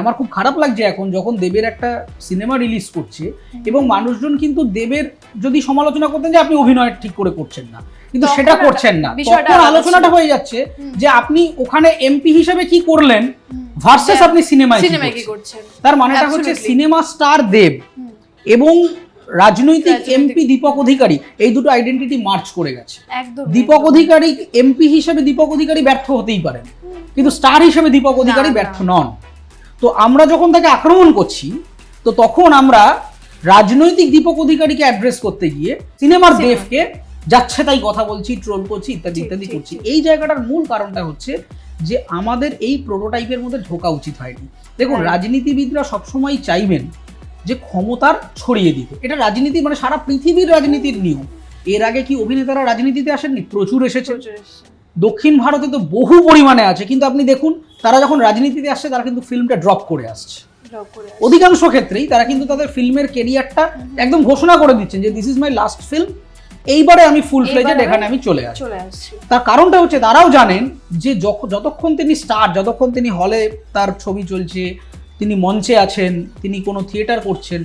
আমার খুব খারাপ লাগছে এখন যখন দেবের একটা সিনেমা রিলিজ করছে এবং মানুষজন কিন্তু দেবের যদি সমালোচনা করতেন যে আপনি অভিনয় ঠিক করে করছেন না, কিন্তু সেটা করছেন না, তখন আলোচনাটা হয়ে যাচ্ছে যে আপনি ওখানে এমপি হিসেবে কি করলেন ভার্সেস আপনি সিনেমায় কি করছেন। তার মানেটা হচ্ছে সিনেমা স্টার দেব এবং রাজনৈতিক এমপি দীপক অধিকারী এই দুটো আইডেন্টিটি মার্চ করে গেছে। দীপক অধিকারী এমপি হিসেবে দীপক অধিকারী ব্যর্থ হতেই পারেন, কিন্তু স্টার হিসেবে দীপক অধিকারী ব্যর্থ নন। তো আমরা যখন তাকে আক্রমণ করছি তো তখন আমরা রাজনৈতিক দীপক অধিকারীকে অ্যাড্রেস করতে গিয়ে সিনেমার দেবকে যাচ্ছে তাই কথা বলছি, ট্রোল করছি, ইত্যাদি ইত্যাদি করছি। এই জায়গাটার মূল কারণটা হচ্ছে যে আমাদের এই প্রোটোটাইপের মধ্যে ঢোকা উচিত হয়নি। দেখুন, রাজনীতিবিদরা সবসময় চাইবেন যে ক্ষমতার ছড়িয়ে দিতে, এটা রাজনীতি মানে সারা পৃথিবীর রাজনীতির নিয়ম। এর আগে কি অভিনেতারা রাজনীতিতে আসেননি? প্রচুর এসেছে। দক্ষিণ ভারতে তো বহু পরিমাণে আছে, কিন্তু আপনি দেখুন তারা যখন রাজনীতিতে আসছে তারা কিন্তু ফিল্মটা ড্রপ করে আসছে। অধিকাংশ ক্ষেত্রেই তারা কিন্তু তাদের ফিল্মের কেরিয়ারটা একদম ঘোষণা করে দিচ্ছেন যে this is my last film, এইবারে আমি ফুল ফ্লেজেড এখানে আমি চলে আসছি। তার কারণটা হচ্ছে তারাও জানেন যে যতক্ষণ তিনি স্টার, যতক্ষণ তিনি হলে তার ছবি চলছে, তিনি মঞ্চে আছেন, তিনি কোনো থিয়েটার করছেন,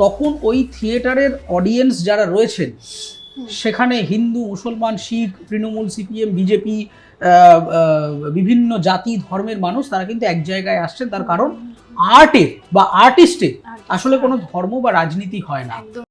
তখন ওই থিয়েটারের অডিয়েন্স যারা রয়েছেন সেখানে হিন্দু, মুসলমান, শিখ, তৃণমূল, সিপিএম, বিজেপি, বিভিন্ন জাতি ধর্মের মানুষ তারা কিন্তু এক জায়গায় আসছেন। তার কারণ আর্টে বা আর্টিস্টে আসলে কোনো ধর্ম বা রাজনীতি হয় না।